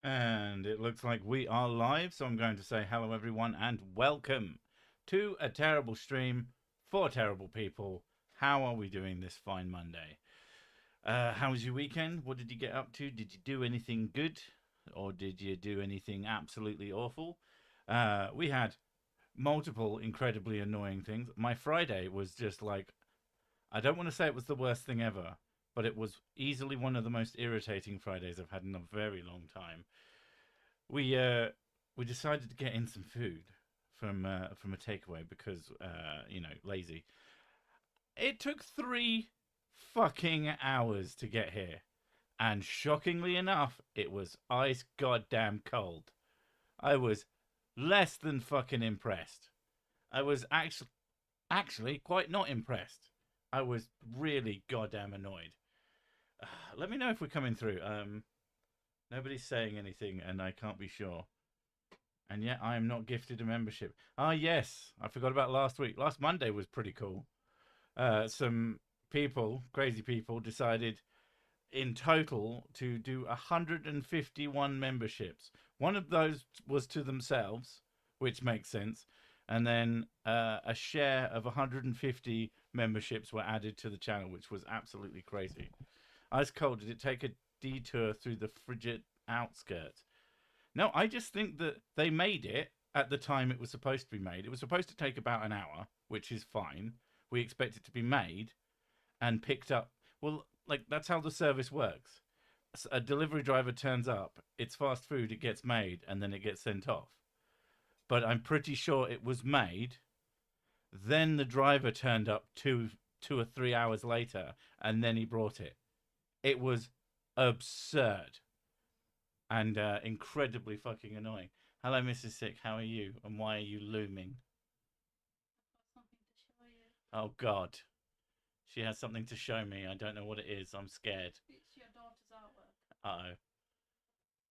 And it looks like we are live, so I'm going to say hello, everyone, and welcome to a terrible stream for terrible people. How are we doing this fine Monday? How was your weekend? What did you get up to? Did you do anything good? Or did you do anything absolutely awful? We had multiple incredibly annoying things. My Friday was just like, I don't want to say it was the worst thing ever, but it was easily one of the most irritating Fridays I've had in a very long time. We uh we decided to get in some food from a takeaway because lazy. It took 3 fucking hours to get here, and shockingly enough, it was ice goddamn cold. I was less than fucking impressed. I was actually quite not impressed. I was really goddamn annoyed. Let me know if we're coming through. Nobody's saying anything, and I can't be sure. And yet, I am not gifted a membership. Ah, yes, I forgot about last week. Last Monday was pretty cool. Some people, crazy people, decided in total to do 151 memberships. One of those was to themselves, which makes sense. And then a share of 150 memberships were added to the channel, which was absolutely crazy. Ice cold, did it take a detour through the frigid outskirts? No, I just think that they made it at the time it was supposed to be made. It was supposed to take about an hour, which is fine. We expect it to be made and picked up. Well, like, that's how the service works. A delivery driver turns up, it's fast food, it gets made, and then it gets sent off. But I'm pretty sure it was made. Then the driver turned up 2 or 3 hours later, and then he brought it. It was absurd and incredibly fucking annoying. Hello, Mrs. Sick. How are you? And why are you looming? Oh God, she has something to show me. I don't know what it is. I'm scared. It's your daughter's artwork. Uh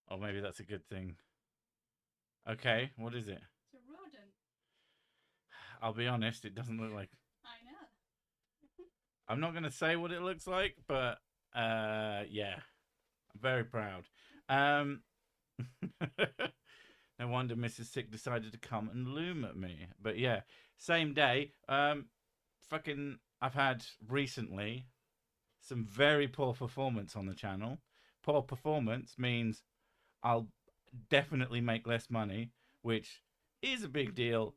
oh. Or maybe that's a good thing. Okay, what is it? It's a rodent. I'll be honest. It doesn't look like. I know. I'm not gonna say what it looks like, but yeah, I'm very proud. Um. No wonder Mrs. Sick decided to come and loom at me. But yeah, same day. Fucking, I've had recently some very poor performance on the channel. Poor performance means I'll definitely make less money, which is a big deal,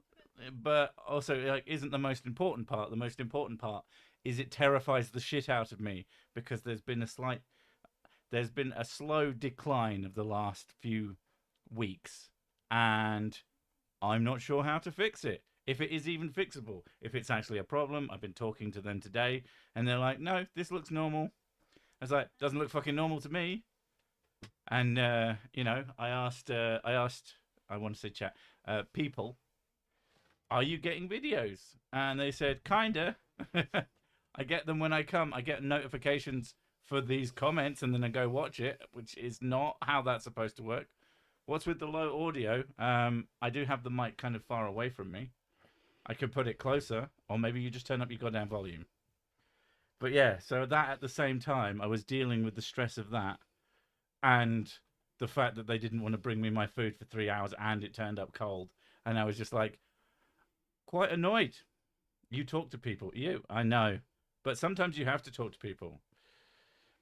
but also like isn't the most important part. The most important part is it terrifies the shit out of me because there's been a slow decline of the last few weeks, and I'm not sure how to fix it. If it is even fixable, if it's actually a problem. I've been talking to them today, and they're like, "No, this looks normal." I was like, "Doesn't look fucking normal to me." And I asked, I want to say chat, people, "Are you getting videos?" And they said, "Kinda." I get them when I come. I get notifications for these comments, and then I go watch it, which is not how that's supposed to work. What's with the low audio? I do have the mic kind of far away from me. I could put it closer, or maybe you just turn up your goddamn volume. But yeah, so that at the same time, I was dealing with the stress of that and the fact that they didn't want to bring me my food for 3 hours and it turned up cold. And I was just like, quite annoyed. You talk to people. I know. But sometimes you have to talk to people.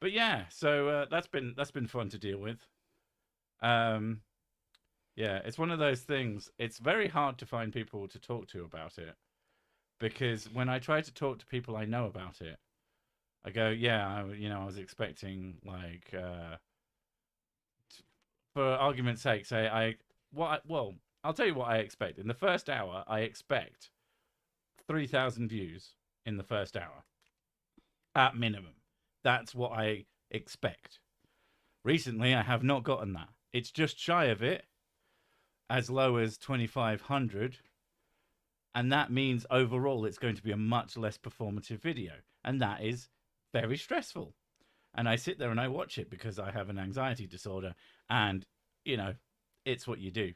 But yeah, so that's been fun to deal with. Um, yeah, it's one of those things. It's very hard to find people to talk to about it because when I try to talk to people I know about it, I go, yeah, I was expecting like, for argument's sake, say I'll tell you what I expect. In the first hour, I expect 3,000 views in the first hour at minimum. That's what I expect. Recently, I have not gotten that. It's just shy of it, as low as 2,500. And that means overall it's going to be a much less performative video. And that is very stressful. And I sit there and I watch it because I have an anxiety disorder. And, it's what you do.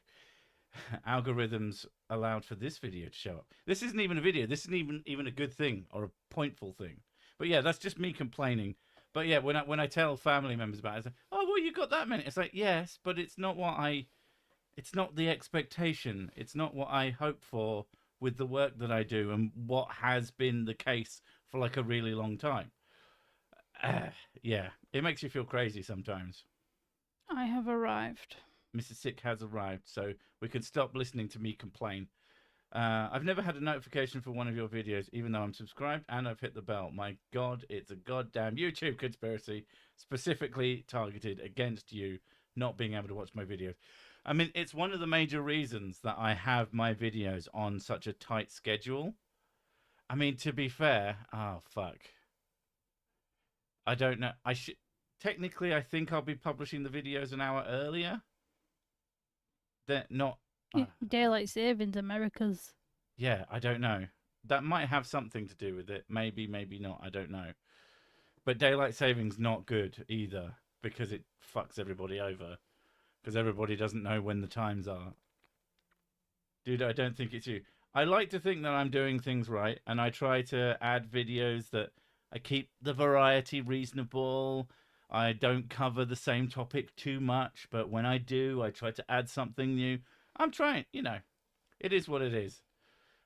Algorithms allowed for this video to show up. This isn't even a video. This isn't even a good thing or a pointful thing. But yeah, that's just me complaining But yeah, when I tell family members about it, it's like, oh well, you got that many. It's like, yes, but it's not it's not the expectation. It's not what I hope for with the work that I do and what has been the case for like a really long time. Yeah, it makes you feel crazy sometimes. I have arrived. Mrs. Sick has arrived, so we can stop listening to me complain. I've never had a notification for one of your videos, even though I'm subscribed and I've hit the bell. My God, it's a goddamn YouTube conspiracy specifically targeted against you not being able to watch my videos. I mean, it's one of the major reasons that I have my videos on such a tight schedule. I mean, to be fair, oh, fuck. I don't know. Technically, I think I'll be publishing the videos an hour earlier. They're not. Daylight savings, America's. Yeah, I don't know. That might have something to do with it. Maybe, maybe not. I don't know. But daylight savings not good either because it fucks everybody over. Because everybody doesn't know when the times are. Dude, I don't think it's you. I like to think that I'm doing things right, and I try to add videos that I keep the variety reasonable. I don't cover the same topic too much, but when I do, I try to add something new. I'm trying, it is what it is.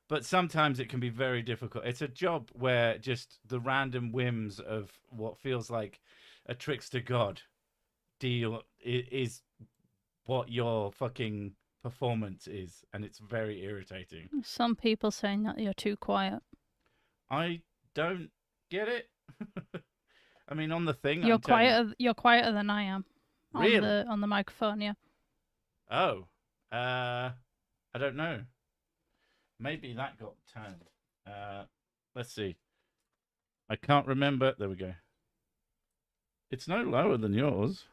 But sometimes it can be very difficult. It's a job where just the random whims of what feels like a trickster god deal is what your fucking performance is, and it's very irritating. Some people saying that you're too quiet. I don't get it. I mean, on the thing, You're quieter than I am. Really? On the microphone, yeah. Oh, I don't know. Maybe that got turned. Let's see. I can't remember. There we go. It's no lower than yours.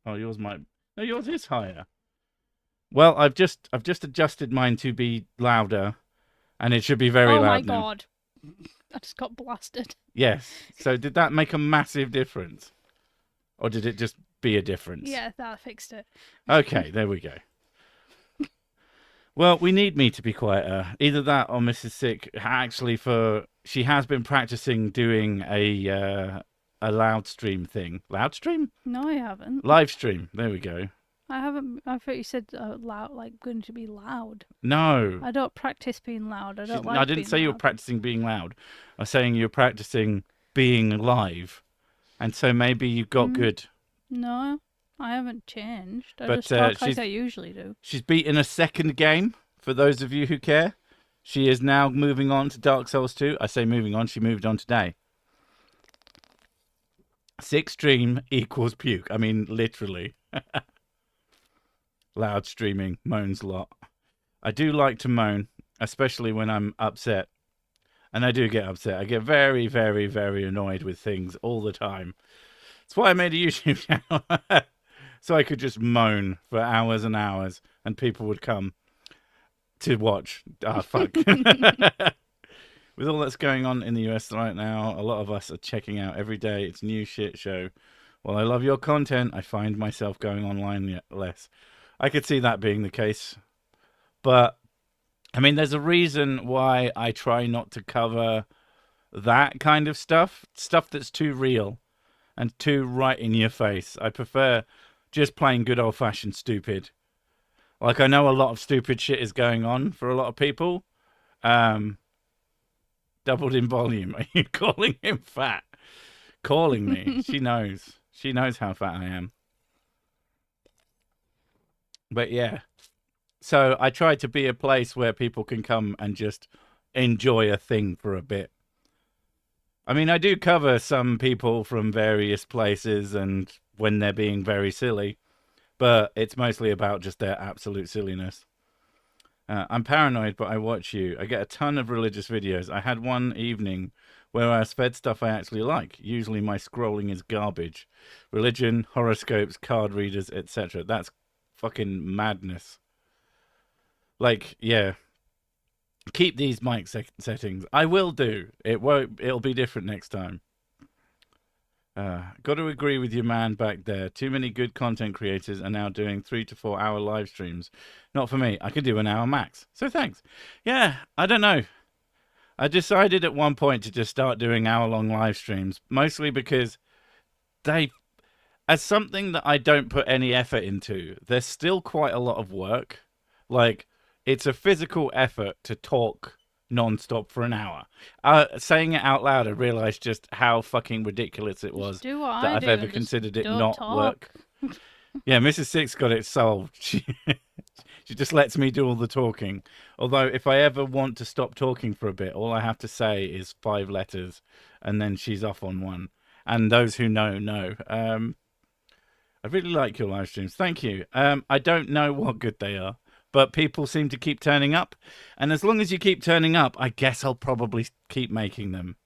Oh, yours might. No, yours is higher. Well, I've just adjusted mine to be louder, and it should be very loud now. Oh my God! I just got blasted. Yes. So did that make a massive difference, or did it just be a difference? Yeah, that fixed it. Okay, there we go. Well, we need me to be quieter. Either that or Mrs. Sick actually she has been practicing doing a loud stream thing. Loud stream? No, I haven't. Live stream. There we go. I haven't. I thought you said loud, like going to be loud. No. I don't practice being loud. I don't like. I didn't say you were practicing being loud. I was saying you're practicing being live, and so maybe you got good. No, I haven't changed. I just talk like I usually do. She's beaten a second game. For those of you who care, she is now moving on to Dark Souls 2. I say moving on. She moved on today. 6 stream equals puke. I mean, literally. Loud streaming, moans a lot. I do like to moan, especially when I'm upset. And I do get upset. I get very, very, very annoyed with things all the time. That's why I made a YouTube channel. So I could just moan for hours and hours and people would come to watch. Ah, fuck. With all that's going on in the US right now, a lot of us are checking out every day. It's new shit show. While I love your content, I find myself going online less. I could see that being the case. But, I mean, there's a reason why I try not to cover that kind of stuff. Stuff that's too real and too right in your face. I prefer just plain good old-fashioned stupid. Like, I know a lot of stupid shit is going on for a lot of people. Doubled in volume. Are you calling him fat? Calling me. She knows. She knows how fat I am. But yeah. So I try to be a place where people can come and just enjoy a thing for a bit. I mean, I do cover some people from various places and when they're being very silly. But it's mostly about just their absolute silliness. I'm paranoid, but I watch you. I get a ton of religious videos. I had one evening where I was fed stuff I actually like. Usually my scrolling is garbage. Religion, horoscopes, card readers, etc. That's fucking madness. Like, yeah. Keep these mic settings. I will do. It'll be different next time. Got to agree with your man back there. Too many good content creators are now doing 3 to 4 hour live streams. Not for me. I could do an hour max. So thanks. Yeah, I don't know. I decided at one point to just start doing hour-long live streams, mostly because they, as something that I don't put any effort into, there's still quite a lot of work. Like, it's a physical effort to talk non-stop for an hour. Saying it out loud, I realized just how fucking ridiculous it was Do what that I I've do ever and just considered it don't not talk. work. Yeah, Mrs. Six got it solved. She just lets me do all the talking. Although, if I ever want to stop talking for a bit, all I have to say is 5 letters, and then she's off on one. And those who know, know. I really like your live streams. Thank you. I don't know what good they are, but people seem to keep turning up. And as long as you keep turning up, I guess I'll probably keep making them.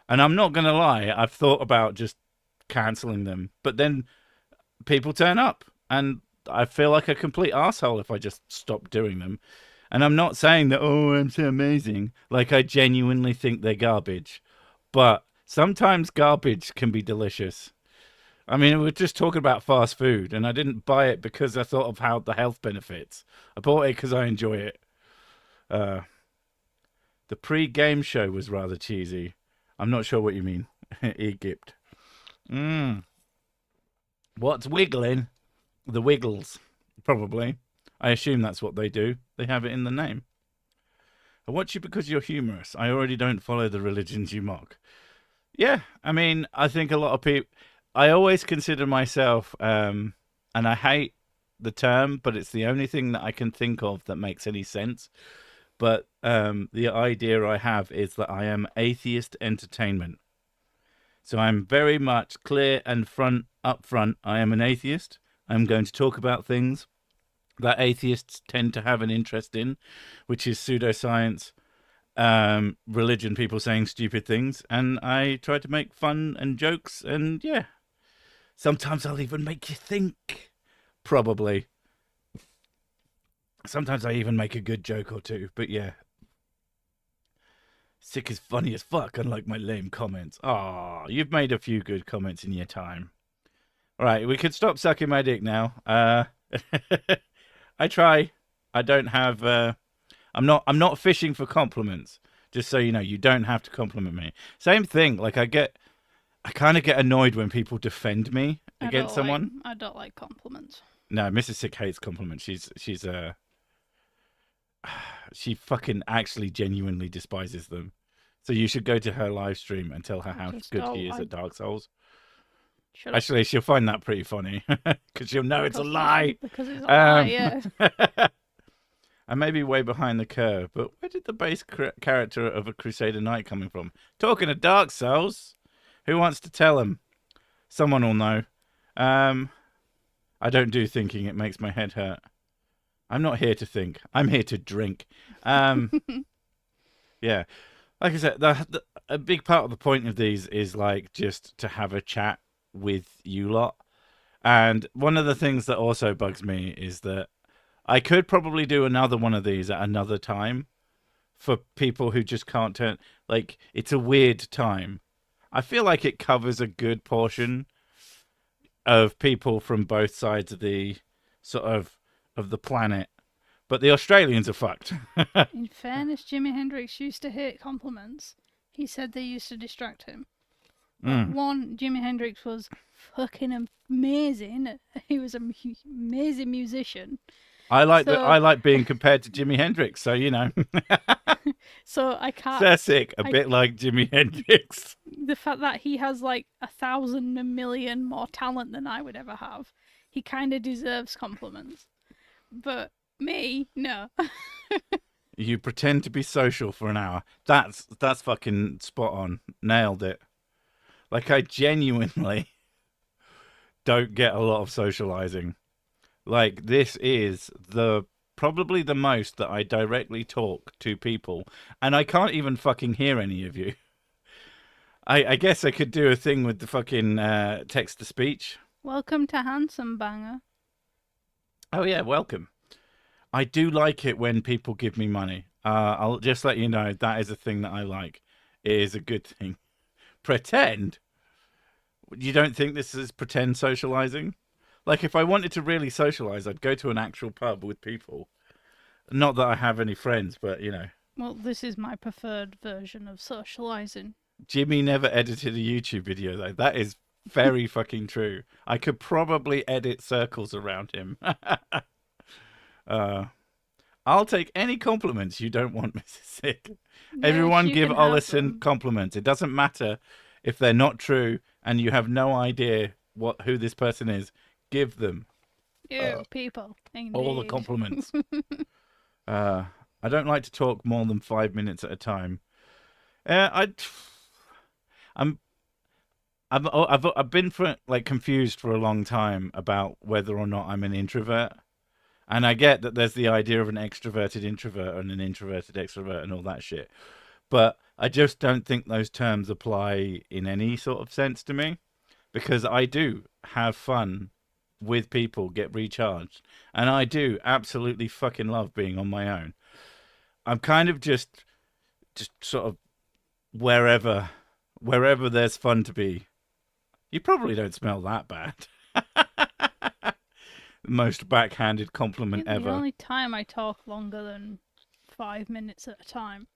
And I'm not going to lie, I've thought about just cancelling them. But then people turn up, and I feel like a complete arsehole if I just stop doing them. And I'm not saying that, oh, I'm so amazing. Like, I genuinely think they're garbage. But sometimes garbage can be delicious. I mean, we're just talking about fast food, and I didn't buy it because I thought of how the health benefits. I bought it because I enjoy it. The pre-game show was rather cheesy. I'm not sure what you mean. Egypt. What's wiggling? The Wiggles, probably. I assume that's what they do. They have it in the name. I watch you because you're humorous. I already don't follow the religions you mock. Yeah, I mean, I think a lot of people... I always consider myself, and I hate the term, but it's the only thing that I can think of that makes any sense. But the idea I have is that I am atheist entertainment. So I'm very much clear and up front. I am an atheist. I'm going to talk about things that atheists tend to have an interest in, which is pseudoscience, religion, people saying stupid things, and I try to make fun and jokes, and yeah. Sometimes I'll even make you think. Probably. Sometimes I even make a good joke or two, but yeah. Sick is funny as fuck, unlike my lame comments. Aw, you've made a few good comments in your time. Alright, we could stop sucking my dick now. I try. I don't have... I'm not fishing for compliments. Just so you know, you don't have to compliment me. Same thing, like I kind of get annoyed when people defend me against someone. I don't like compliments. No, Mrs. Sick hates compliments. She fucking actually genuinely despises them. So you should go to her live stream and tell her how good she is at Dark Souls. Actually, she'll find that pretty funny because she'll know it's a lie. Because it's a lie, yeah. I may be way behind the curve, but where did the base character of a Crusader Knight coming from? Talking of Dark Souls. Who wants to tell him? Someone will know. I don't do thinking. It makes my head hurt. I'm not here to think. I'm here to drink. Yeah. Like I said, a big part of the point of these is like just to have a chat with you lot. And one of the things that also bugs me is that I could probably do another one of these at another time for people who just can't turn... Like, it's a weird time. I feel like it covers a good portion of people from both sides of the sort of the planet. But the Australians are fucked. In fairness, Jimi Hendrix used to hate compliments. He said they used to distract him. One, Jimi Hendrix was fucking amazing. He was an amazing musician. I like being compared to Jimi Hendrix, so you know. So I can't. They're sick, a bit like Jimi Hendrix. The fact that he has like 1,000 million more talent than I would ever have, he kind of deserves compliments. But me, no. You pretend to be social for an hour. That's fucking spot on. Nailed it. Like, I genuinely don't get a lot of socializing. Like, this is probably the most that I directly talk to people, and I can't even fucking hear any of you. I guess I could do a thing with the fucking text-to-speech. Welcome to Handsome Banger. Oh yeah, welcome. I do like it when people give me money. I'll just let you know that is a thing that I like. It is a good thing. Pretend? You don't think this is pretend socializing? Like, if I wanted to really socialize, I'd go to an actual pub with people. Not that I have any friends, but, you know. Well, this is my preferred version of socializing. Jimmy never edited a YouTube video, though. That is very fucking true. I could probably edit circles around him. I'll take any compliments you don't want, Mrs. Sick. Everyone you give can have Ollison them. compliments. It doesn't matter if they're not true and you have no idea who this person is. Give them People. all the Indeed. compliments. I don't like to talk more than 5 minutes at a time. I've been confused for a long time about whether or not I'm an introvert. And I get that there's the idea of an extroverted introvert and an introverted extrovert and all that shit. But I just don't think those terms apply in any sort of sense to me. Because I do have fun with people, get recharged. And I do absolutely fucking love being on my own. I'm kind of just sort of wherever there's fun to be. You probably don't smell that bad. Most backhanded compliment ever. The only time I talk longer than 5 minutes at a time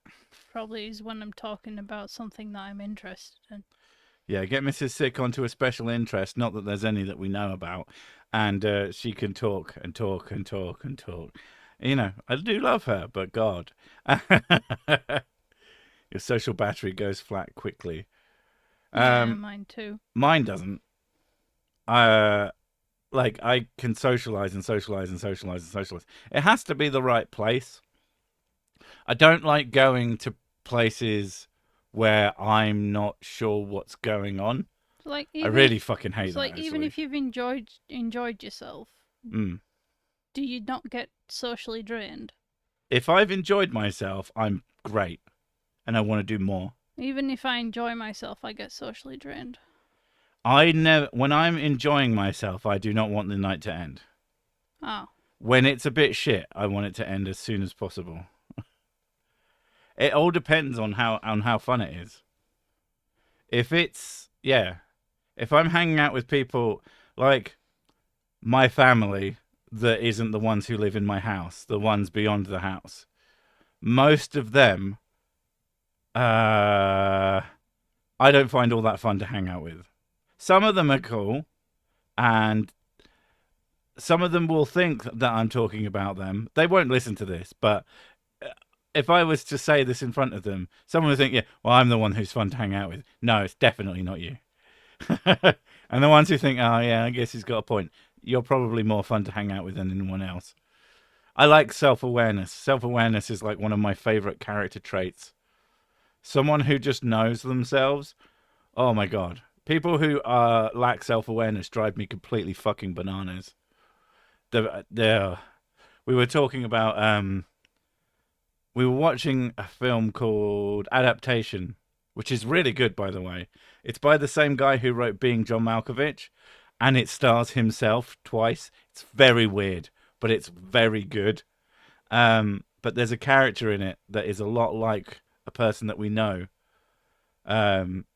probably is when I'm talking about something that I'm interested in. Yeah, get Mrs. Sick onto a special interest, not that there's any that we know about, and she can talk and talk and talk and talk. You know, I do love her, but God. Your social battery goes flat quickly. Yeah, mine too. Mine doesn't. I can socialize and socialize and socialize and socialize. It has to be the right place. I don't like going to places where I'm not sure what's going on. Like I really fucking hate that. Like even if you've enjoyed yourself, do you not get socially drained? If I've enjoyed myself, I'm great, and I want to do more. Even if I enjoy myself, I get socially drained. When I'm enjoying myself, I do not want the night to end. Oh. When it's a bit shit, I want it to end as soon as possible. It all depends on how fun it is. If I'm hanging out with people like my family that isn't the ones who live in my house, the ones beyond the house, most of them, I don't find all that fun to hang out with. Some of them are cool, and some of them will think that I'm talking about them. They won't listen to this, but if I was to say this in front of them, someone would think, yeah, well, I'm the one who's fun to hang out with. No, it's definitely not you. And the ones who think, oh, yeah, I guess he's got a point. You're probably more fun to hang out with than anyone else. I like self-awareness. Self-awareness is like one of my favorite character traits. Someone who just knows themselves. Oh, my God. People who lack self-awareness drive me completely fucking bananas. We were talking about... we were watching a film called Adaptation, which is really good, by the way. It's by the same guy who wrote Being John Malkovich, and it stars himself twice. It's very weird, but it's very good. But there's a character in it that is a lot like a person that we know.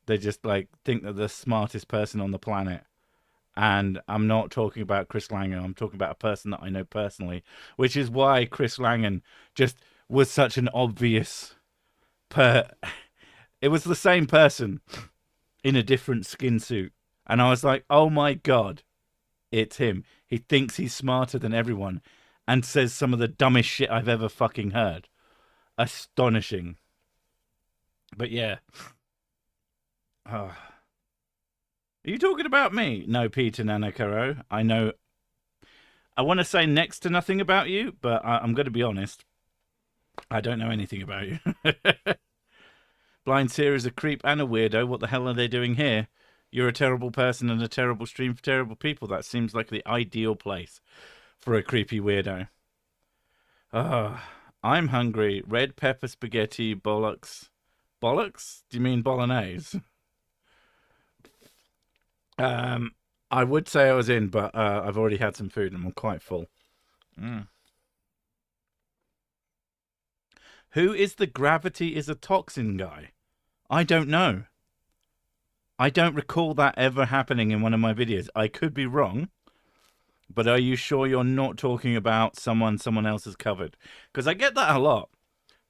They just think they're the smartest person on the planet. And I'm not talking about Chris Langan. I'm talking about a person that I know personally, which is why Chris Langan just was such an obvious it was the same person in a different skin suit. And I was like, oh my God, it's him. He thinks he's smarter than everyone and says some of the dumbest shit I've ever fucking heard. Astonishing. But yeah. Are you talking about me? No, Peter Nanakaro. I know. I want to say next to nothing about you, but I'm going to be honest. I don't know anything about you. Blind Seer is a creep and a weirdo. What the hell are they doing here? You're a terrible person and a terrible stream for terrible people. That seems like the ideal place for a creepy weirdo. I'm hungry. Red pepper spaghetti bollocks. Bollocks? Do you mean bolognese? I would say I was in, but I've already had some food and I'm quite full. Who is the gravity is a toxin guy? I don't know. I don't recall that ever happening in one of my videos. I could be wrong, but are you sure you're not talking about someone else has covered? Because I get that a lot.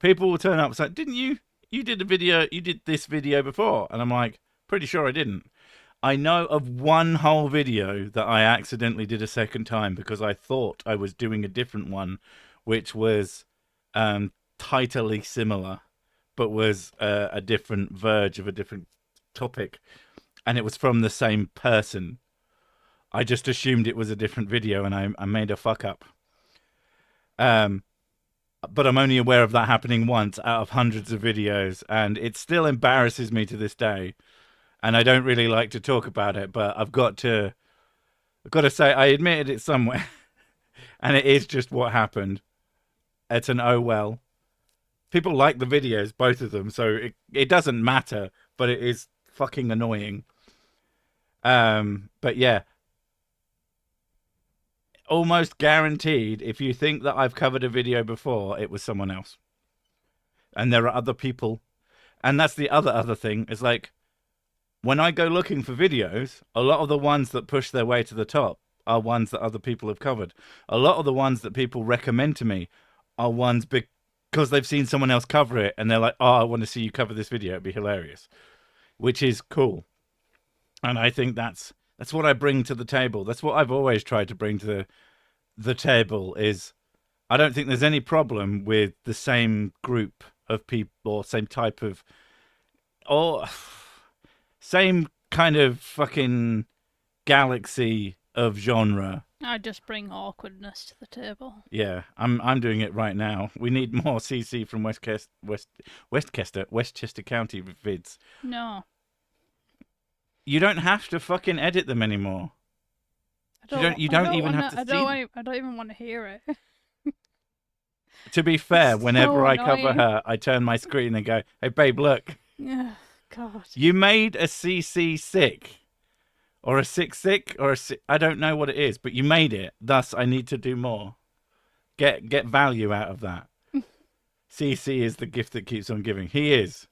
People will turn up and say, didn't you? You did this video before. And I'm like, pretty sure I didn't. I know of one whole video that I accidentally did a second time because I thought I was doing a different one, which was titly similar, but was a different verge of a different topic, and it was from the same person. I just assumed it was a different video, and I made a fuck up. But I'm only aware of that happening once out of hundreds of videos, and it still embarrasses me to this day. And I don't really like to talk about it, but I've got to say I admitted it somewhere, and it is just what happened. It's an oh well. People like the videos, both of them, so it doesn't matter, but it is fucking annoying. But yeah. Almost guaranteed, if you think that I've covered a video before, it was someone else. And there are other people. And that's the other thing, is like, when I go looking for videos, a lot of the ones that push their way to the top are ones that other people have covered. A lot of the ones that people recommend to me are ones because they've seen someone else cover it, and they're like, oh, I want to see you cover this video, it'd be hilarious. Which is cool. And I think that's what I bring to the table. That's what I've always tried to bring to the table. Is I don't think there's any problem with the same group of people or same type of or same kind of fucking galaxy of genre. I just bring awkwardness to the table. Yeah, I'm doing it right now. We need more CC from Westchester County vids. No. You don't have to fucking edit them anymore. You don't even have to see them. I don't even want to hear it. To be fair, whenever I cover annoying. her, I turn my screen and go, hey, babe, look. Yeah, God. You made a CC sick. Or a sick, or I don't know what it is, but you made it. Thus, I need to do more. Get value out of that. CC is the gift that keeps on giving. He is.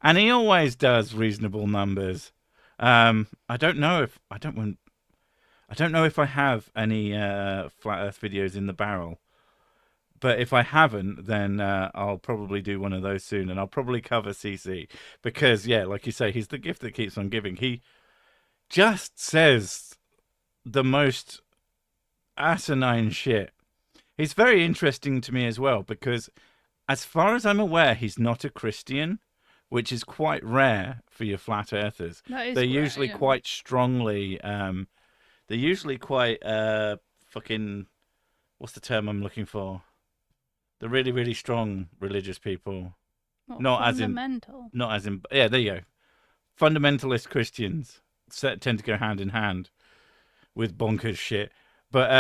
And he always does reasonable numbers. I don't know if I have any Flat Earth videos in the barrel, but if I haven't, then I'll probably do one of those soon, and I'll probably cover CC because, yeah, like you say, he's the gift that keeps on giving. He just says the most asinine shit. He's very interesting to me as well because, as far as I'm aware, he's not a Christian, which is quite rare for your flat earthers. They're usually quite strongly, they're usually quite, fucking, what's the term I'm looking for? The really, really strong religious people. What, not as in, yeah, there you go. Fundamentalist Christians tend to go hand in hand with bonkers shit. But,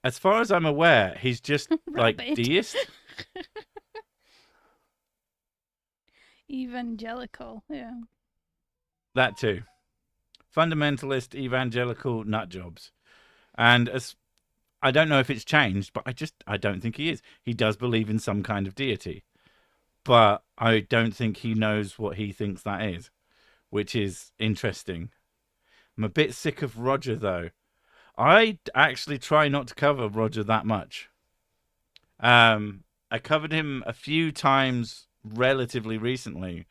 as far as I'm aware, he's just like deist. Evangelical, yeah. That too. Fundamentalist, evangelical nut jobs. And I don't know if it's changed, but I don't think he is. He does believe in some kind of deity. But I don't think he knows what he thinks that is, which is interesting. I'm a bit sick of Roger, though. I actually try not to cover Roger that much. I covered him a few times relatively recently,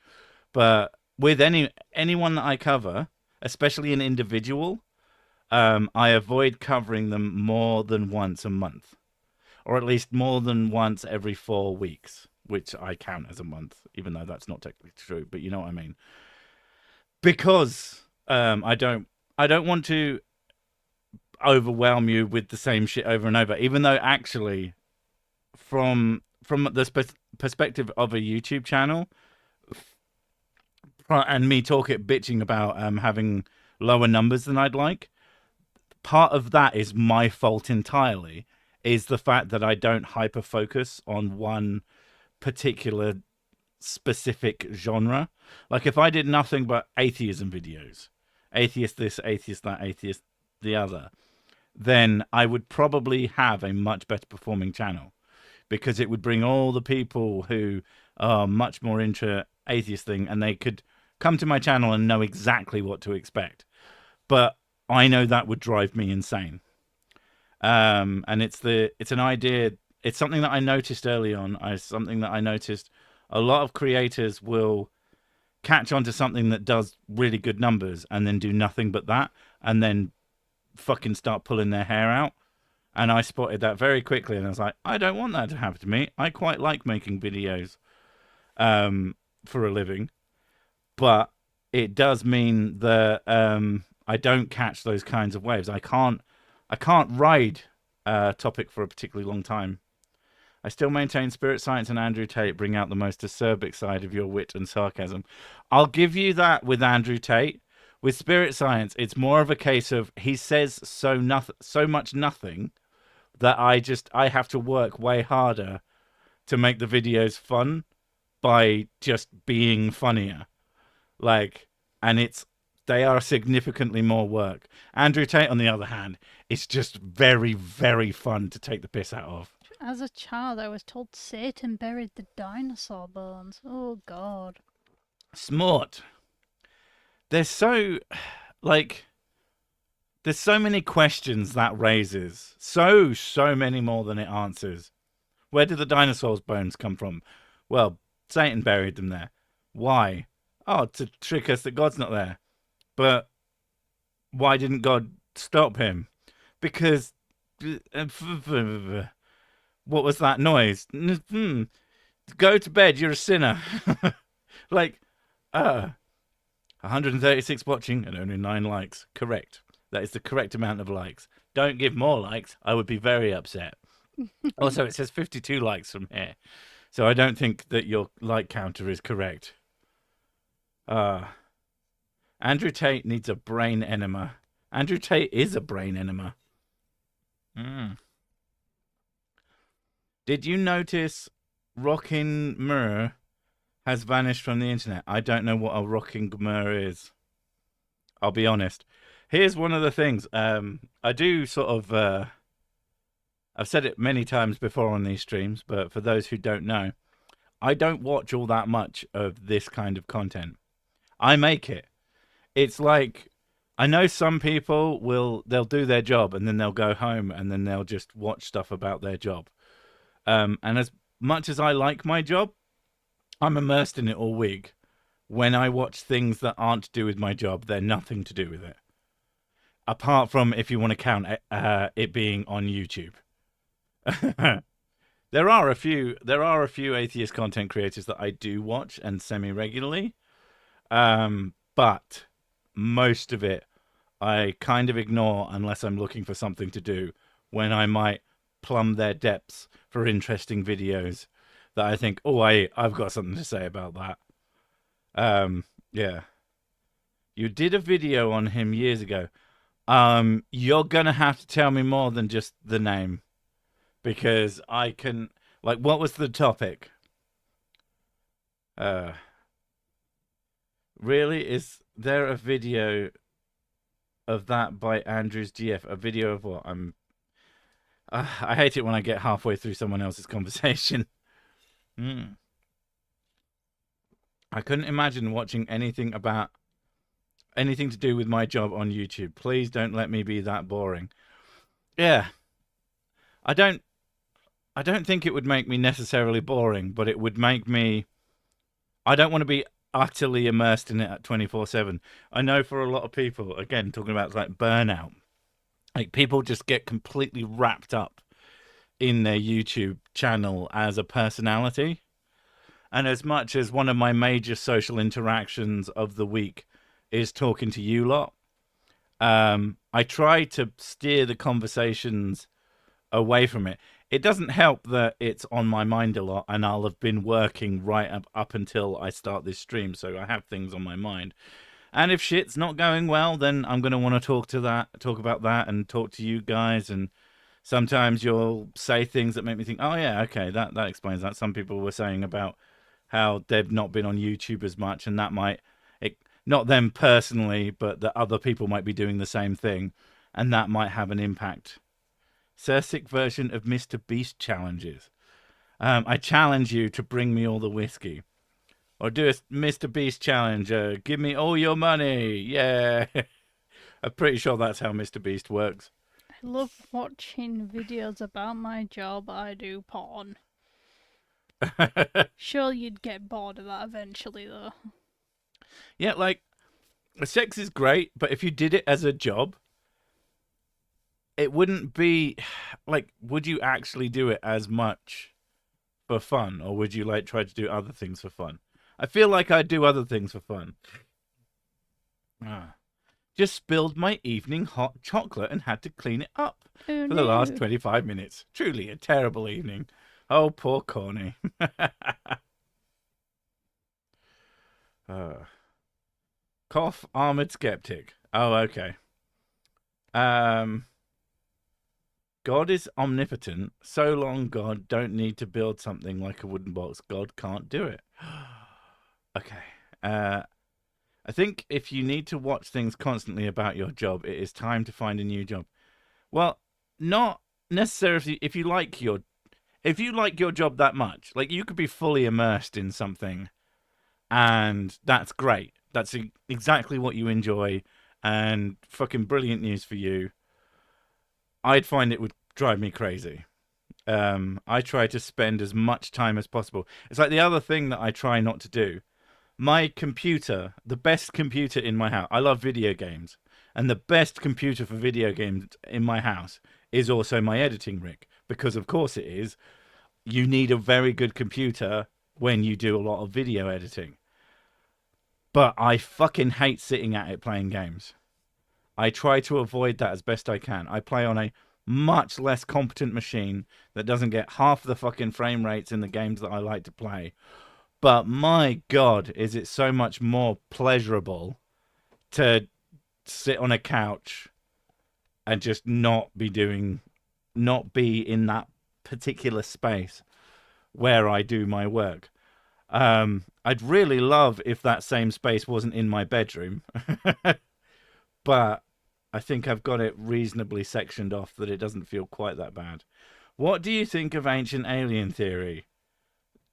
but with anyone that I cover, especially an individual, I avoid covering them more than once a month, or at least more than once every 4 weeks, which I count as a month, even though that's not technically true, but you know what I mean. Because I don't want to overwhelm you with the same shit over and over, even though actually from the perspective of a YouTube channel, and me bitching about having lower numbers than I'd like, part of that is my fault entirely, is the fact that I don't hyper focus on one particular specific genre. Like if I did nothing but atheism videos, atheist this, atheist that, atheist the other, then I would probably have a much better performing channel, because it would bring all the people who are much more into atheist thing, and they could come to my channel and know exactly what to expect. But I know that would drive me insane. And it's an idea. It's something that I noticed early on. Something that I noticed a lot of creators will catch on to something that does really good numbers and then do nothing but that, and then fucking start pulling their hair out. And I spotted that very quickly, and I was like, I don't want that to happen to me. I quite like making videos for a living, but it does mean that I don't catch those kinds of waves. I can't ride a topic for a particularly long time. I still maintain Spirit Science and Andrew Tate bring out the most acerbic side of your wit and sarcasm. I'll give you that with Andrew Tate. With Spirit Science, it's more of a case of he says so much nothing that I have to work way harder to make the videos fun by just being funnier. And they are significantly more work. Andrew Tate, on the other hand, it's just very, very fun to take the piss out of. As a child, I was told Satan buried the dinosaur bones. Oh, God. Smart. There's so many questions that raises. So many more than it answers. Where did the dinosaurs' bones come from? Well, Satan buried them there. Why? Oh, to trick us that God's not there. But why didn't God stop him? Because... What was that noise? Go to bed, you're a sinner. 136 watching and only 9 likes. Correct. That is the correct amount of likes. Don't give more likes. I would be very upset. Also, it says 52 likes from here. So I don't think that your like counter is correct. Andrew Tate needs a brain enema. Andrew Tate is a brain enema. Did you notice Rocking Mur has vanished from the internet? I don't know what a Rocking Mur is. I'll be honest. Here's one of the things. I do sort of... I've said it many times before on these streams, but for those who don't know, I don't watch all that much of this kind of content. I make it. It's like... I know some people they'll do their job and then they'll go home and then they'll just watch stuff about their job. And as much as I like my job, I'm immersed in it all week. When I watch things that aren't to do with my job, they're nothing to do with it. Apart from if you want to count it being on YouTube. There are a few atheist content creators that I do watch and semi-regularly. But most of it I kind of ignore unless I'm looking for something to do, when I might plumb their depths for interesting videos that I think, oh, I've got something to say about that. Yeah. You did a video on him years ago. You're gonna have to tell me more than just the name, because I can, what was the topic? Really? Is there a video of that by Andrew's GF? A video of what? I hate it when I get halfway through someone else's conversation. I couldn't imagine watching anything to do with my job on YouTube. Please don't let me be that boring. Yeah. I don't think it would make me necessarily boring, but it would make me... I don't want to be utterly immersed in it at 24/7. I know for a lot of people, again, talking about burnout, people just get completely wrapped up in their YouTube channel as a personality. And as much as one of my major social interactions of the week is talking to you lot, I try to steer the conversations away from it. It doesn't help that it's on my mind a lot, and I'll have been working right up until I start this stream, so I have things on my mind. And if shit's not going well, then I'm going to want to talk about that and talk to you guys. And sometimes you'll say things that make me think, oh yeah, okay, that explains that. Some people were saying about how they've not been on YouTube as much, and that might, not them personally, but that other people might be doing the same thing, and that might have an impact. Cirsic version of Mr. Beast challenges. I challenge you to bring me all the whiskey. Or do a Mr. Beast challenge. Give me all your money. Yeah. I'm pretty sure that's how Mr. Beast works. I love watching videos about my job. I do porn. Sure, you'd get bored of that eventually, though. Yeah, like, sex is great, but if you did it as a job, it wouldn't be like, would you actually do it as much for fun, or would you like try to do other things for fun? I feel like I'd do other things for fun. Just spilled my evening hot chocolate and had to clean it up Oh, for the last 25 minutes. Truly a terrible evening. Oh, poor Corny. Cough, armored skeptic. Oh, okay. God is omnipotent. So long, God don't need to build something like a wooden box. God can't do it. Okay. I think if you need to watch things constantly about your job, it is time to find a new job. Well, not necessarily if you like your job that much. Like, you could be fully immersed in something, and that's great. That's exactly what you enjoy, and fucking brilliant news for you. I'd find it would drive me crazy. I try to spend as much time as possible. It's like the other thing that I try not to do. My computer, the best computer in my house, I love video games, and the best computer for video games in my house is also my editing rig, because of course it is. You need a very good computer when you do a lot of video editing. But I fucking hate sitting at it playing games. I try to avoid that as best I can. I play on a much less competent machine that doesn't get half the fucking frame rates in the games that I like to play. But my God, is it so much more pleasurable to sit on a couch and just not be in that particular space where I do my work. I'd really love if that same space wasn't in my bedroom, but I think I've got it reasonably sectioned off that it doesn't feel quite that bad. What do you think of ancient alien theory?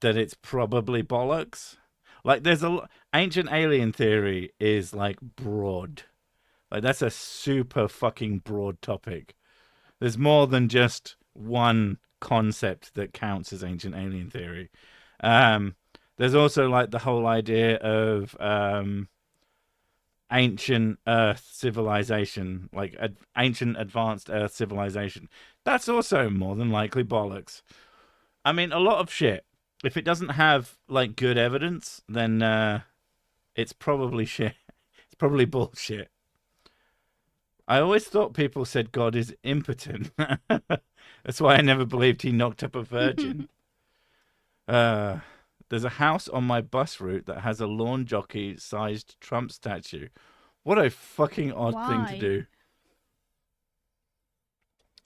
That it's probably bollocks? Like, ancient alien theory is like broad. Like, that's a super fucking broad topic. There's more than just one concept that counts as ancient alien theory. There's also like the whole idea of ancient Earth civilization, like ancient advanced Earth civilization. That's also more than likely bollocks. I mean, a lot of shit. If it doesn't have like good evidence, then it's probably shit. It's probably bullshit. I always thought people said God is impotent. That's why I never believed he knocked up a virgin. There's a house on my bus route that has a lawn jockey-sized Trump statue. What a fucking odd thing to do.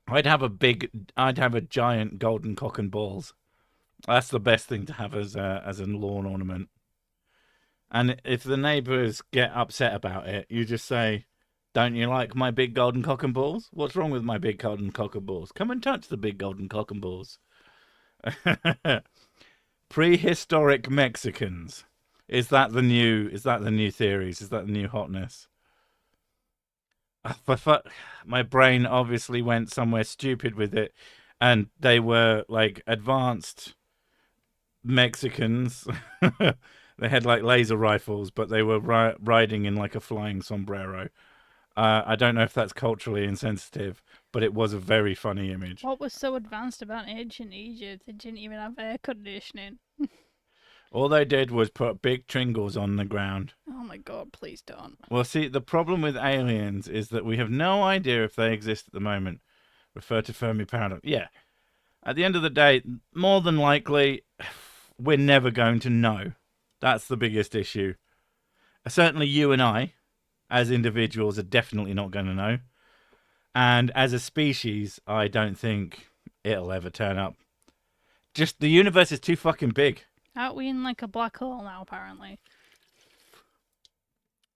I'd have a giant golden cock and balls. That's the best thing to have as a lawn ornament. And if the neighbours get upset about it, you just say, "Don't you like my big golden cock and balls? What's wrong with my big golden cock and balls? Come and touch the big golden cock and balls." Prehistoric Mexicans. Is that the new theories? Is that the new hotness? My brain obviously went somewhere stupid with it, and they were like advanced Mexicans. They had like laser rifles, but they were riding in like a flying sombrero. I don't know if that's culturally insensitive, but it was a very funny image. What was so advanced about ancient Egypt? They didn't even have air conditioning. All they did was put big tringles on the ground. Oh my God, please don't. Well, see, the problem with aliens is that we have no idea if they exist at the moment. Refer to Fermi paradox. Yeah. At the end of the day, more than likely, we're never going to know. That's the biggest issue. Certainly you and I, as individuals, are definitely not going to know. And as a species, I don't think it'll ever turn up. Just the universe is too fucking big. Aren't we in like a black hole now, apparently?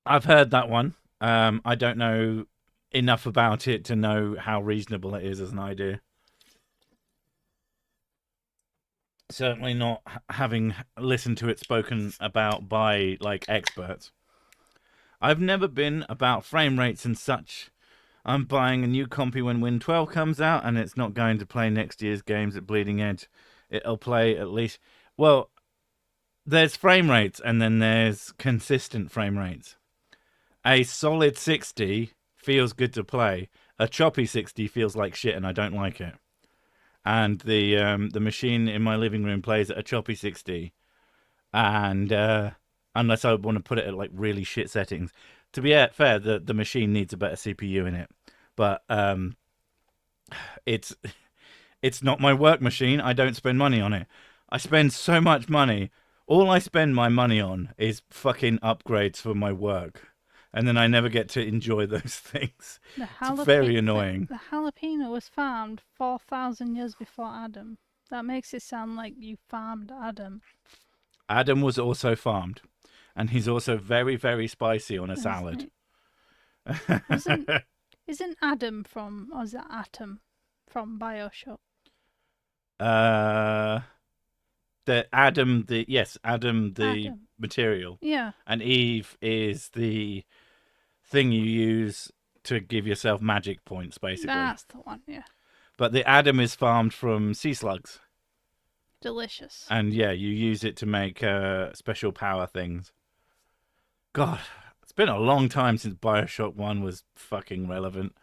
I've heard that one. I don't know enough about it to know how reasonable it is as an idea. Certainly not having listened to it spoken about by like experts. I've never been about frame rates and such. I'm buying a new compy when Win 12 comes out, and it's not going to play next year's games at Bleeding Edge. It'll play at least... Well, there's frame rates and then there's consistent frame rates. A solid 60 feels good to play. A choppy 60 feels like shit and I don't like it. And the machine in my living room plays at a choppy 60. And unless I want to put it at like really shit settings. To be fair, the machine needs a better CPU in it. But it's not my work machine. I don't spend money on it. I spend so much money. All I spend my money on is fucking upgrades for my work. And then I never get to enjoy those things. It's very annoying. The jalapeno was farmed 4,000 years before Adam. That makes it sound like you farmed Adam. Adam was also farmed. And he's also very, very spicy on a salad. Isn't Adam from, or is it Atom from BioShock? Adam the material. Yeah. And Eve is the thing you use to give yourself magic points, basically. That's the one, yeah. But the Adam is farmed from sea slugs. Delicious. And yeah, you use it to make special power things. God, it's been a long time since BioShock 1 was fucking relevant.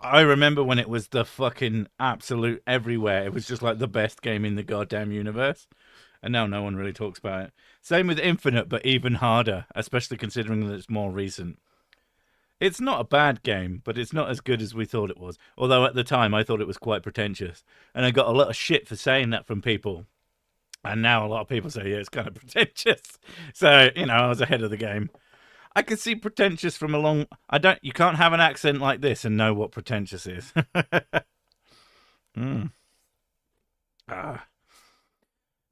I remember when it was the fucking absolute everywhere. It was just like the best game in the goddamn universe. And now no one really talks about it. Same with Infinite, but even harder, especially considering that it's more recent. It's not a bad game, but it's not as good as we thought it was. Although at the time I thought it was quite pretentious. And I got a lot of shit for saying that from people. And now a lot of people say, yeah, it's kind of pretentious. So, you know, I was ahead of the game. I could see pretentious from a long... You can't have an accent like this and know what pretentious is.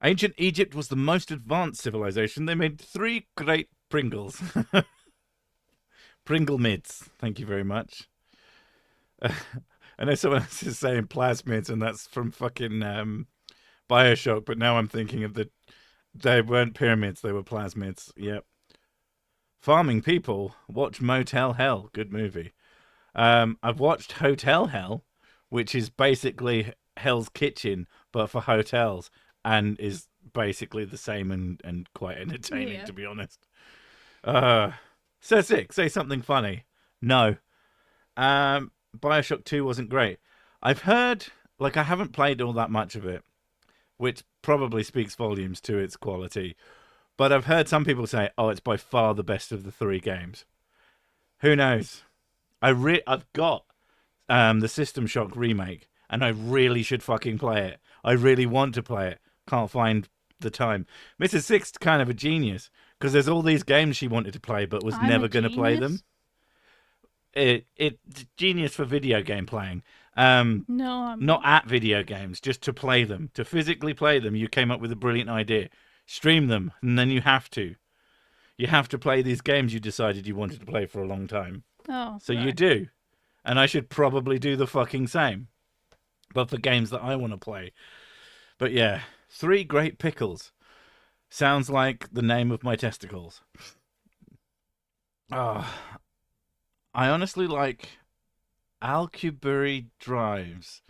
Ancient Egypt was the most advanced civilization. They made 3 great Pringles. Pringle mids. Thank you very much. I know someone else is saying plasmids, and that's from fucking BioShock, but now I'm thinking of they weren't pyramids, they were plasmids. Yep. Farming people. Watch Motel Hell. Good movie. I've watched Hotel Hell, which is basically Hell's Kitchen, but for hotels, and is basically the same and quite entertaining, to be honest. Sick, say something funny. No. BioShock 2 wasn't great. I've heard, like, I haven't played all that much of it, which probably speaks volumes to its quality. But I've heard some people say, oh, it's by far the best of the 3 games. Who knows? I've got the System Shock remake, and I really should fucking play it. I really want to play it. Can't find the time. Mrs. Six's kind of a genius, because there's all these games she wanted to play, but was never going to play them. It's genius for video game playing. No, I'm not at video games, just to play them. To physically play them, you came up with a brilliant idea. Stream them, and then you have to. You have to play these games you decided you wanted to play for a long time. Oh, so right. you do. And I should probably do the fucking same. But for games that I want to play. But yeah, 3 great pickles. Sounds like the name of my testicles. I honestly like Alcubierre drives.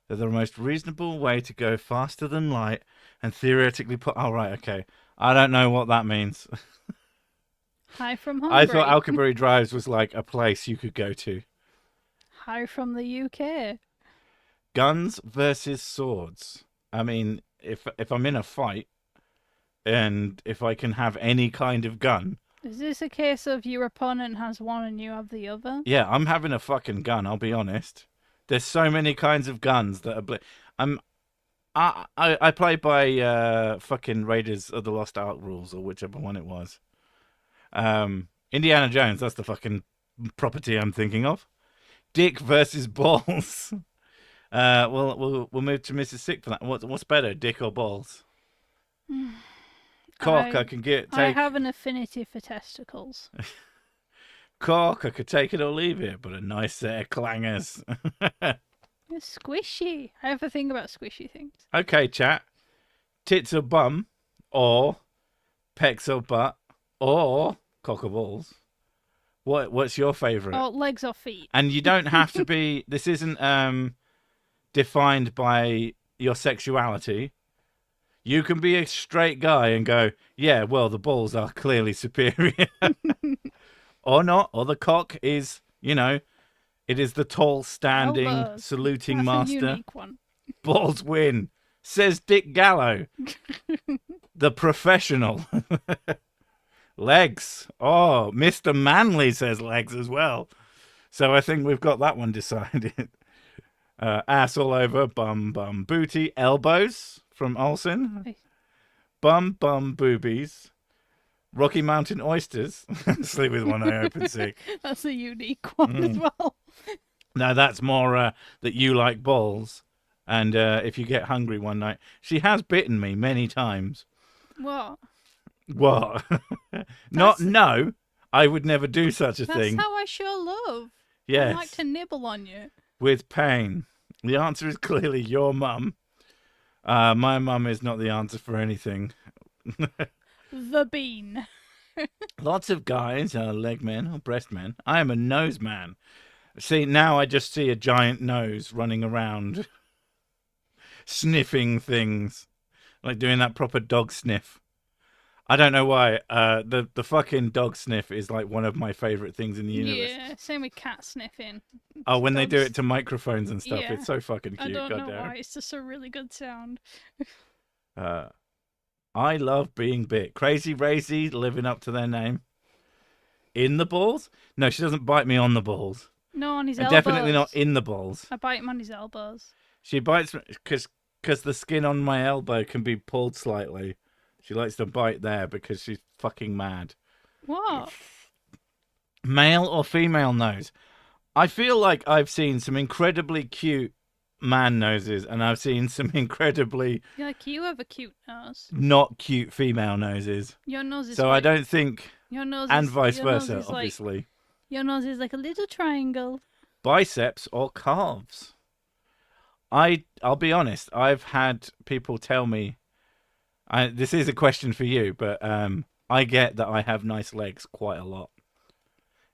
They're the most reasonable way to go faster than light and theoretically put... Oh, right, okay. I don't know what that means. Hi from Hungary. I thought Alcubierre drives was like a place you could go to. Hi from the UK. Guns versus swords. I mean, if I'm in a fight and if I can have any kind of gun... Is this a case of your opponent has one and you have the other? Yeah, I'm having a fucking gun, I'll be honest. There's so many kinds of guns that are... I play by fucking Raiders of the Lost Ark rules, or whichever one it was. Indiana Jones, that's the fucking property I'm thinking of. Dick versus balls. We'll move to Mrs. Sick for that. What's better, dick or balls? Cock, I can take. I have an affinity for testicles. Cock, I could take it or leave it, but a nice set of clangers. It's squishy. I have a thing about squishy things. Okay, chat. Tits or bum, or pecs or butt, or cock or balls. What's your favourite? Oh, legs or feet. And you don't have to be... This isn't defined by your sexuality. You can be a straight guy and go, yeah, well, the balls are clearly superior. Or not. Or the cock is, it is the tall, standing, Elbows. saluting That's master. a unique one. Balls win, says Dick Gallo, the professional. Legs. Oh, Mr. Manley says legs as well. So I think we've got that one decided. Ass all over, bum, bum, booty. Elbows from Olsen. Bum, bum, boobies. Rocky Mountain oysters. Sleep with one eye open sick. That's a unique one as well. Now that's more that you like balls. And if you get hungry one night. She has bitten me many times. What? What? No. I would never do such a thing. That's how I show love. Yes. I like to nibble on you. With pain. The answer is clearly your mum. My mum is not the answer for anything. The bean. Lots of guys are leg men or breast men. I am a nose man. See, now I just see a giant nose running around, sniffing things, like doing that proper dog sniff. I don't know why. The fucking dog sniff is like one of my favorite things in the universe. Yeah, same with cat sniffing. Oh, when they do Dogs. it to microphones and stuff, Yeah. it's so fucking cute. I don't know goddamn. why. It's just a really good sound. I love being bit. Crazy Razy living up to their name. In the balls? No, she doesn't bite me on the balls. No, on his And elbows. definitely not in the balls. I bite him on his elbows. She bites because the skin on my elbow can be pulled slightly. She likes to bite there because she's fucking mad. What? Male or female nose? I feel like I've seen some incredibly cute man noses and I've seen some incredibly Yeah, like you have a cute nose. not cute female noses. Your nose is So like, I don't think, your nose and is, vice your nose versa, is like- obviously. your nose is like a little triangle. Biceps or calves? I'll be honest. I've had people tell me. This is a question for you, but I get that I have nice legs quite a lot.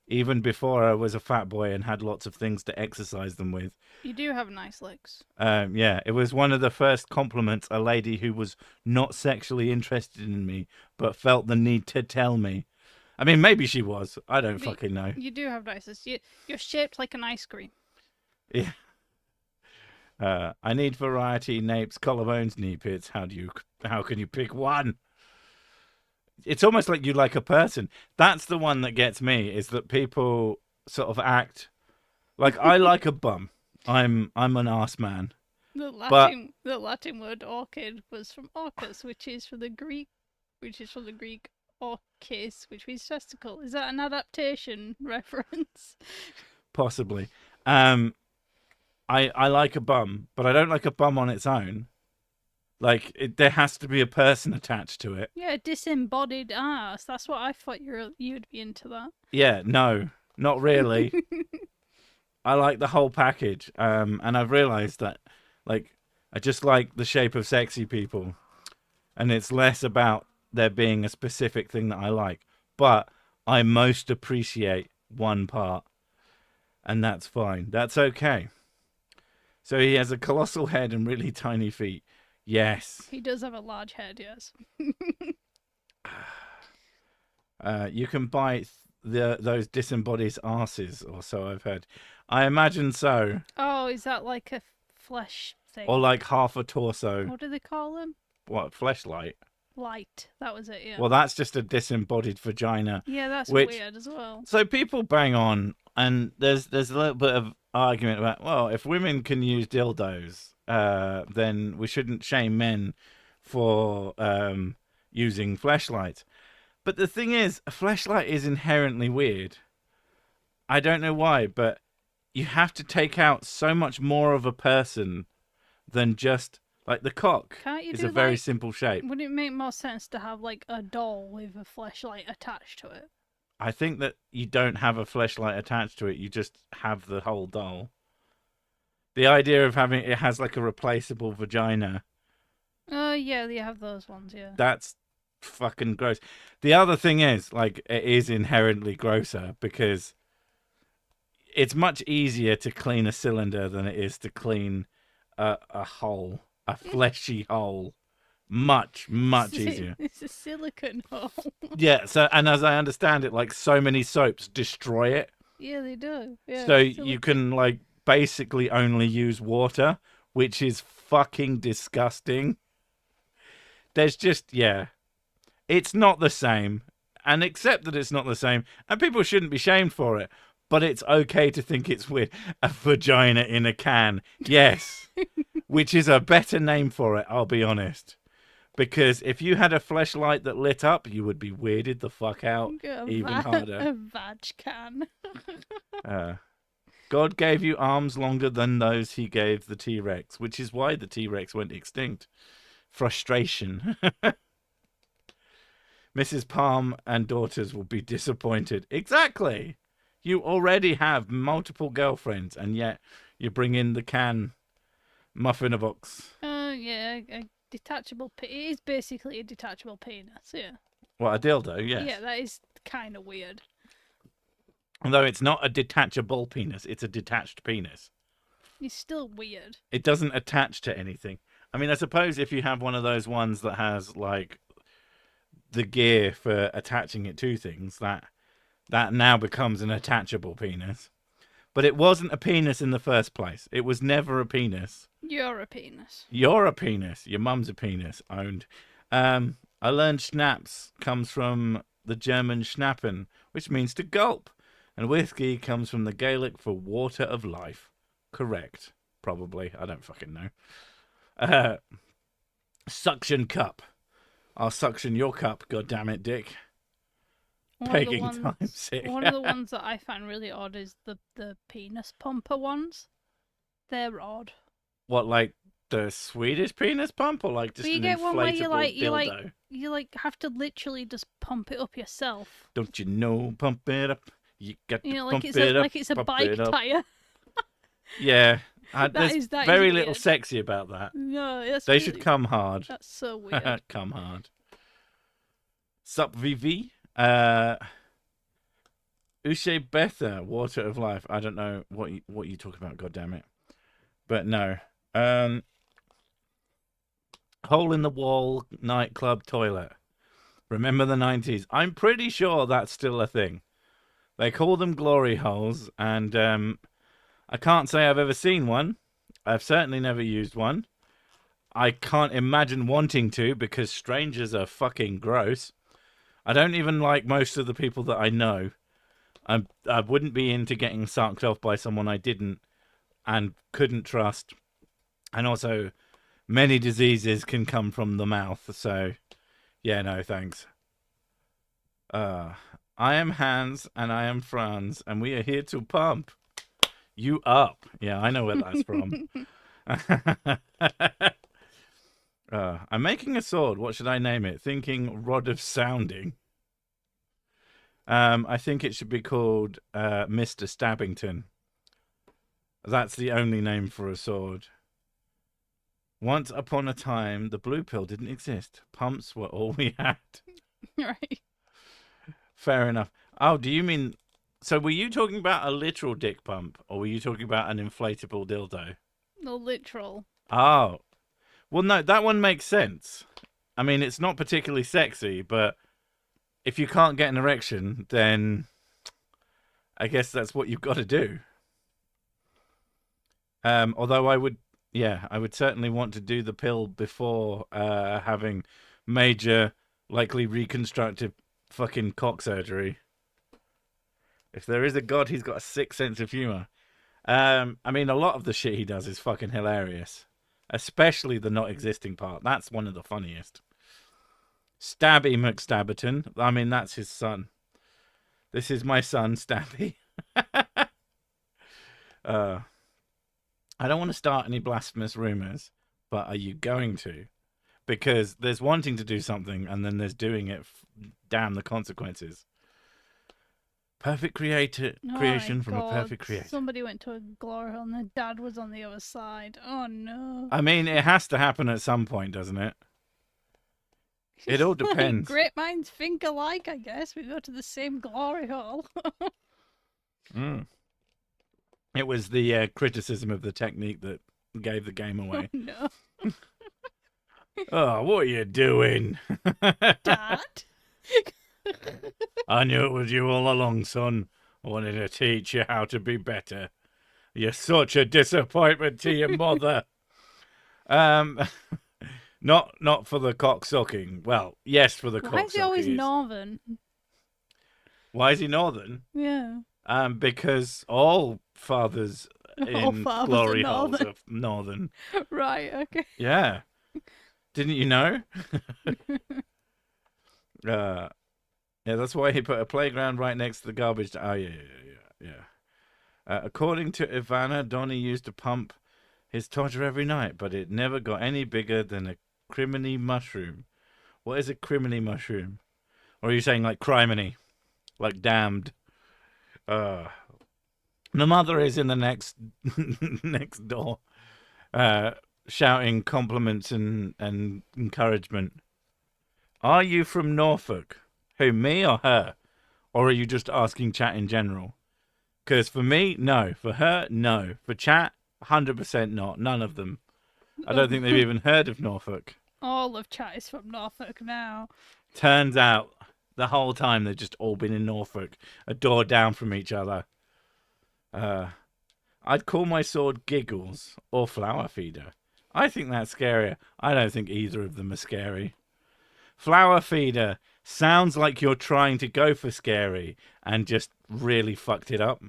Even before I was a fat boy and had lots of things to exercise them with. You do have nice legs. Yeah, it was one of the first compliments a lady who was not sexually interested in me, but felt the need to tell me. I mean, maybe she was. I don't fucking know. You do have nice legs. You're shaped like an ice cream. Yeah. I need variety, napes, collarbones, knee pits. How can you pick one? It's almost like you like a person. That's the one that gets me, is that people sort of act like I like a bum. I'm an arse man. The Latin word orchid was from orcus, which is from the Greek orchis, which means testicle. Is that an adaptation reference? Possibly. I like a bum, but I don't like a bum on its own. Like, there has to be a person attached to it. Yeah, disembodied ass. That's what I thought you'd be into that. Yeah, no, not really. I like the whole package. And I've realized that, like, I just like the shape of sexy people. And it's less about there being a specific thing that I like. But I most appreciate one part. And that's fine. That's okay. So he has a colossal head and really tiny feet. Yes. He does have a large head, yes. You can bite those disembodied arses, or so I've heard. I imagine so. Oh, is that like a flesh thing? Or like half a torso. What do they call them? What, fleshlight? Light. That was it, yeah. Well, that's just a disembodied vagina. Yeah, that's which- weird as well. So people bang on, and there's a little bit of argument about, well, if women can use dildos, then we shouldn't shame men for using fleshlights. But the thing is, a fleshlight is inherently weird. I don't know why, but you have to take out so much more of a person than just, like, the cock Can't you is do a very like, simple shape. Would it make more sense to have like a doll with a fleshlight attached to it? I think that you don't have a fleshlight attached to it. You just have the whole doll. The idea of having it has like a replaceable vagina. Oh, yeah, they have those ones, yeah. That's fucking gross. The other thing is, like, it is inherently grosser because it's much easier to clean a cylinder than it is to clean a hole, a fleshy hole Much easier. It's a silicone hole. Yeah. So, and as I understand it, like so many soaps destroy it. Yeah, they do. Yeah, So you can like basically only use water, which is fucking disgusting. There's just, yeah, it's not the same. And accept that it's not the same. And people shouldn't be shamed for it. But it's okay to think it's weird. A vagina in a can. Yes. Which is a better name for it, I'll be honest. Because if you had a fleshlight that lit up, you would be weirded the fuck out even harder. A vag can. God gave you arms longer than those he gave the T-Rex, which is why the T-Rex went extinct. Frustration. Mrs. Palm and daughters will be disappointed. Exactly. You already have multiple girlfriends, and yet you bring in the can muffin box. Yeah, a detachable. It is basically a detachable penis. Yeah. What, a dildo? Yes. Yeah, that is kind of weird. Although it's not a detachable penis, it's a detached penis. It's still weird. It doesn't attach to anything. I mean, I suppose if you have one of those ones that has like the gear for attaching it to things, that now becomes an attachable penis. But it wasn't a penis in the first place. It was never a penis. You're a penis. You're a penis. Your mum's a penis. Owned. I learned schnapps comes from the German schnappen, which means to gulp. And whiskey comes from the Gaelic for water of life. Correct. Probably. I don't fucking know. Suction cup. I'll suction your cup, goddammit, Dick. Pegging time sick. One of the ones that I find really odd is the penis pumper ones. They're odd. What, like the Swedish penis pump, or like just you an get one where inflatable you dildo? have to literally just pump it up yourself. Don't you know? Pump it up. You got to like pump it's it up. like it's a pump bike it up. tire. Yeah, there's is very little weird. sexy about that. No, that's They really, should come hard. That's so weird. Come hard. Sup, VV? Ushe Betha, Water of Life. I don't know what you talk about, goddammit. But no. Hole in the wall nightclub toilet. Remember the 90s? I'm pretty sure that's still a thing. They call them glory holes, and I can't say I've ever seen one. I've certainly never used one. I can't imagine wanting to, because strangers are fucking gross. I don't even like most of the people that I know. I wouldn't be into getting sucked off by someone I didn't and couldn't trust. And also, many diseases can come from the mouth, so yeah, no, thanks. I am Hans, and I am Franz, and we are here to pump you up. Yeah, I know where that's from. I'm making a sword. What should I name it? Thinking Rod of Sounding. I think it should be called Mr. Stabbington. That's the only name for a sword. Once upon a time, the blue pill didn't exist. Pumps were all we had. Right. Fair enough. Oh, do you mean... So were you talking about a literal dick pump, or were you talking about an inflatable dildo? The literal. Oh. Well, no, that one makes sense. I mean, it's not particularly sexy, but if you can't get an erection, then I guess that's what you've got to do. Although I would certainly want to do the pill before having major, likely reconstructive fucking cock surgery. If there is a god, he's got a sick sense of humor. I mean, a lot of the shit he does is fucking hilarious. Especially the not existing part. That's one of the funniest. Stabby McStabberton. I mean, that's his son. This is my son, Stabby. I don't want to start any blasphemous rumors, but are you going to? Because there's wanting to do something, and then there's doing it. Damn the consequences. Perfect creation from a perfect creator. Somebody went to a glory hole and their dad was on the other side. Oh no. I mean, it has to happen at some point, doesn't it? It all depends. Great minds think alike, I guess. We go to the same glory hole. It was the criticism of the technique that gave the game away. Oh, no. Oh, what are you doing? Dad? I knew it was you all along, son. I wanted to teach you how to be better. You're such a disappointment to your mother. Not for the cock sucking. Well, yes, for the cock Why sucking. is he always northern? Why is he northern? Yeah. Because all fathers All in fathers are glory holes northern. are northern. Right, okay. Yeah. Didn't you know? Yeah, that's why he put a playground right next to the garbage. Oh, yeah. According to Ivana, Donnie used to pump his Todger every night, but it never got any bigger than a criminy mushroom. What is a criminy mushroom? Or are you saying like criminy? Like damned? The mother is in the next door, shouting compliments and encouragement. Are you from Norfolk? Who, me or her? Or are you just asking chat in general? Because for me, no. For her, no. For chat, 100% not. None of them. I don't think they've even heard of Norfolk. All of chat is from Norfolk now. Turns out, the whole time they've just all been in Norfolk, a door down from each other. I'd call my sword Giggles or Flower Feeder. I think that's scarier. I don't think either of them are scary. Flower Feeder sounds like you're trying to go for scary and just really fucked it up.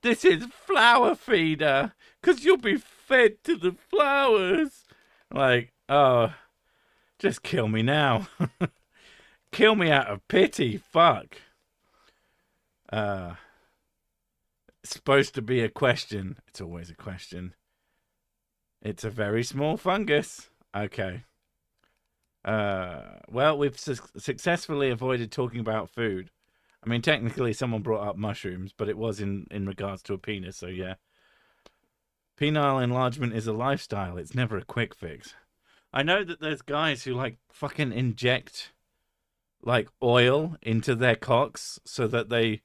This is Flower Feeder, 'cause you'll be fed to the flowers. Like, oh, just kill me now. Kill me out of pity, fuck. It's supposed to be a question. It's always a question. It's a very small fungus. Okay. Well, we've successfully avoided talking about food. I mean, technically someone brought up mushrooms, but it was in regards to a penis, so yeah. Penile enlargement is a lifestyle. It's never a quick fix. I know that there's guys who, like, fucking inject, like, oil into their cocks so that they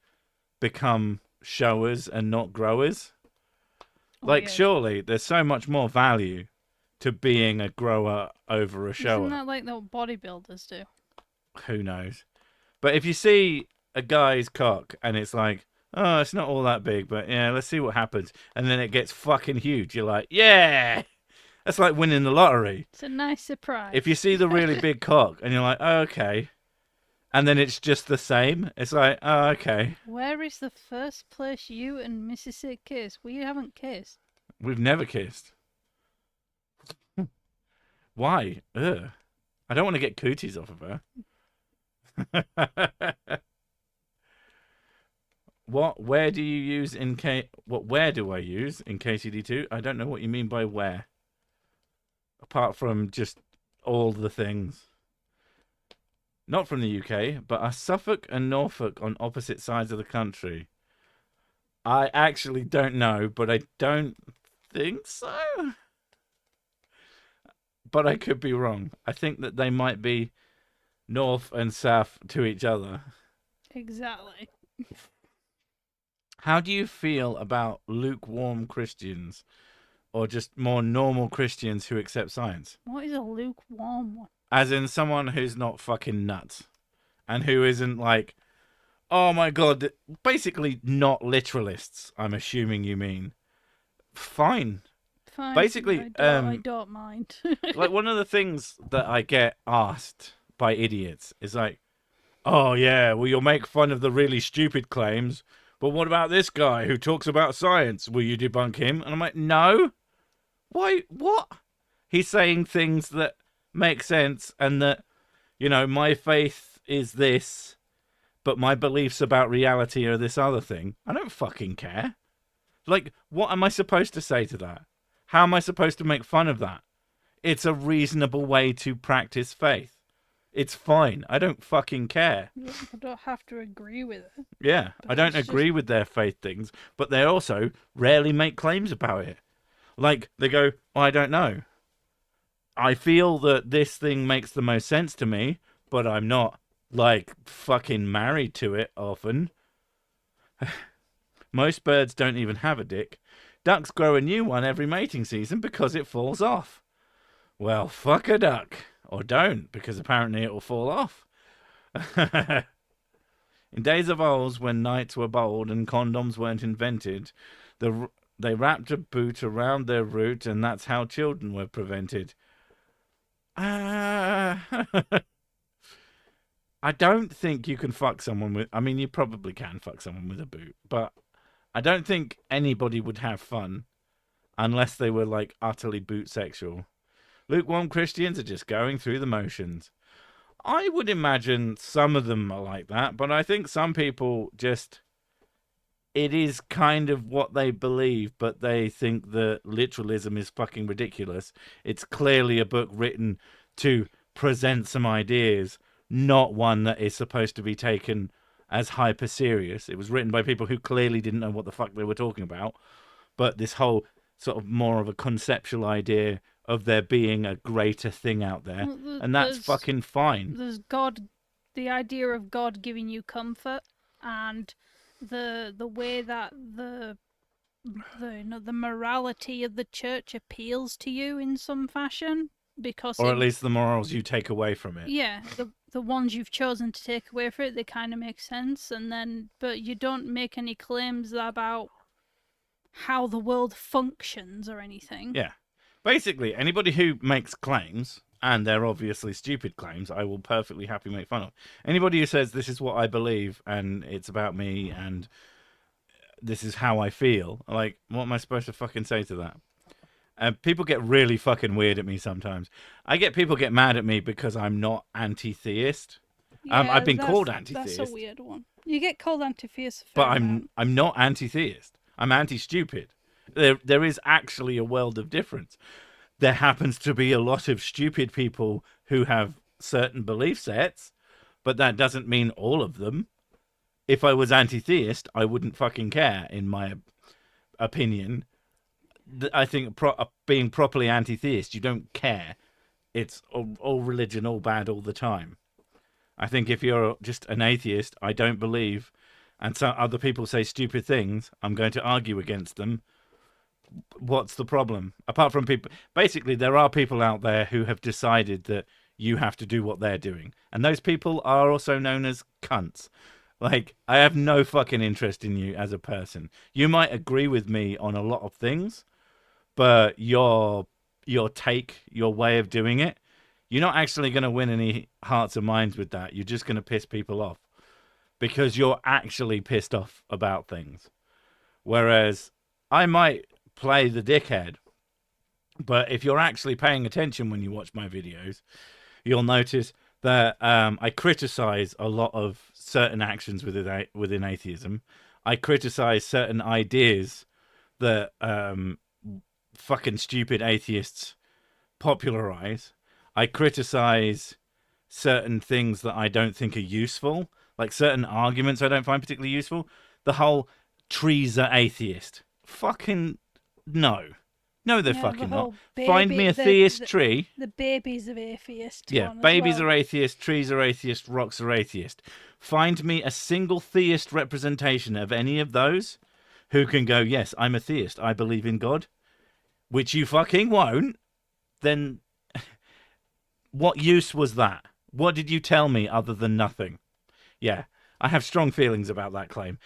become showers and not growers. Like, yeah. surely there's so much more value to being a grower over a shower. Isn't that like the bodybuilders do? Who knows? But if you see a guy's cock and it's like, oh, it's not all that big, but yeah, let's see what happens. And then it gets fucking huge. You're like, yeah! That's like winning the lottery. It's a nice surprise. If you see the really big cock and you're like, oh, okay. And then it's just the same. It's like, oh, okay. Where is the first place you and Mrs. Sick kiss? We haven't kissed. We've never kissed. Why? Ugh. I don't want to get cooties off of her. Where do you use where do I use in KCD2? I don't know what you mean by where. Apart from just all the things. Not from the UK, but are Suffolk and Norfolk on opposite sides of the country? I actually don't know, but I don't think so. But I could be wrong. I think that they might be north and south to each other. Exactly. How do you feel about lukewarm Christians or just more normal Christians who accept science? What is a lukewarm one? As in someone who's not fucking nuts and who isn't like, oh my God, basically not literalists, I'm assuming you mean. Fine. Fine. Basically, I don't mind. like one of the things that I get asked by idiots is like, oh yeah, well you'll make fun of the really stupid claims, but what about this guy who talks about science? Will you debunk him? And I'm like, no. Why? What? He's saying things that make sense and that, you know, my faith is this, but my beliefs about reality are this other thing. I don't fucking care. Like, what am I supposed to say to that? How am I supposed to make fun of that? It's a reasonable way to practice faith. It's fine. I don't fucking care. I don't have to agree with it. Yeah, But I don't it's agree with their faith things, but they also rarely make claims about it. Like, they go, oh, I don't know. I feel that this thing makes the most sense to me, but I'm not, like, fucking married to it often. Most birds don't even have a dick. Ducks grow a new one every mating season because it falls off. Well, fuck a duck. Or don't, because apparently it will fall off. In days of old, when knights were bold and condoms weren't invented, they wrapped a boot around their root, and that's how children were prevented. I don't think you can fuck someone with... I mean, you probably can fuck someone with a boot, but I don't think anybody would have fun unless they were, like, utterly boot sexual. Lukewarm Christians are just going through the motions. I would imagine some of them are like that, but I think some people just... It is kind of what they believe, but they think that literalism is fucking ridiculous. It's clearly a book written to present some ideas, not one that is supposed to be taken as hyper serious. It was written by people who clearly didn't know what the fuck they were talking about. But this whole sort of more of a conceptual idea of there being a greater thing out there, and that's fucking fine. There's God, the idea of God giving you comfort, and the way that the morality of the church appeals to you in some fashion, because or at least the morals you take away from it. Yeah, the ones you've chosen to take away from it, they kind of make sense, and then but you don't make any claims about how the world functions or anything. Yeah. Basically, anybody who makes claims, and they're obviously stupid claims, I will perfectly happily make fun of. Anybody who says, this is what I believe, and it's about me, and this is how I feel, like, what am I supposed to fucking say to that? People get really fucking weird at me sometimes. I get people get mad at me because I'm not anti-theist. Yeah, I've been called anti-theist. That's a weird one. You get called anti-theist, but I'm not anti-theist. I'm anti-stupid. There is actually a world of difference. There happens to be a lot of stupid people who have certain belief sets, but that doesn't mean all of them. If I was anti-theist, I wouldn't fucking care, in my opinion. I think being properly anti-theist, you don't care. It's all religion, all bad all the time. I think if you're just an atheist, I don't believe, and some other people say stupid things, I'm going to argue against them. What's the problem? Apart from people... Basically, there are people out there who have decided that you have to do what they're doing. And those people are also known as cunts. Like, I have no fucking interest in you as a person. You might agree with me on a lot of things, but your take, your way of doing it, you're not actually going to win any hearts and minds with that. You're just going to piss people off because you're actually pissed off about things. Whereas I might play the dickhead, but if you're actually paying attention when you watch my videos, you'll notice that I criticize a lot of certain actions within atheism. I criticize certain ideas that fucking stupid atheists popularize. I criticize certain things that I don't think are useful, like certain arguments I don't find particularly useful. The whole trees are atheist. Fucking no. No, they're fucking not. Find me a theist tree. The babies of atheist. Yeah, babies are atheist, trees are atheist, rocks are atheist. Find me a single theist representation of any of those who can go, yes, I'm a theist, I believe in God, which you fucking won't. Then what use was that? What did you tell me other than nothing? Yeah, I have strong feelings about that claim.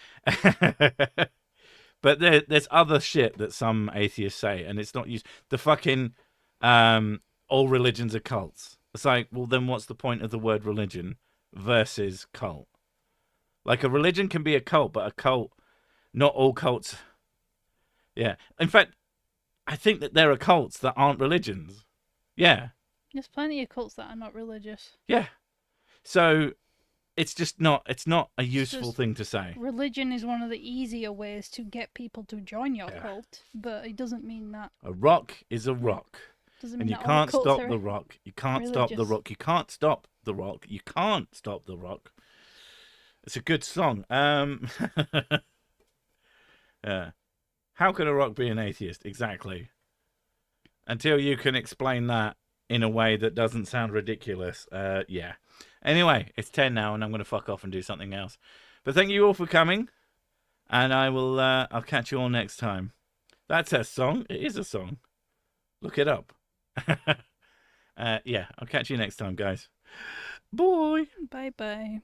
But there's other shit that some atheists say, and it's not used. The fucking all religions are cults. It's like, well, then what's the point of the word religion versus cult? Like, a religion can be a cult, but a cult, not all cults. Yeah. In fact, I think that there are cults that aren't religions. Yeah. There's plenty of cults that are not religious. Yeah. So it's just not, it's not a useful thing to say. Religion is one of the easier ways to get people to join your cult, but it doesn't mean that. A rock is a rock. Doesn't mean and you that can't all cults stop are the rock. You can't stop the rock. You can't stop the rock. You can't stop the rock. It's a good song. Yeah. How can a rock be an atheist? Exactly. Until you can explain that in a way that doesn't sound ridiculous. Yeah. Anyway, it's 10 now, and I'm going to fuck off and do something else. But thank you all for coming, and I will. I'll catch you all next time. That's a song. It is a song. Look it up. Yeah, I'll catch you next time, guys. Bye. Bye bye.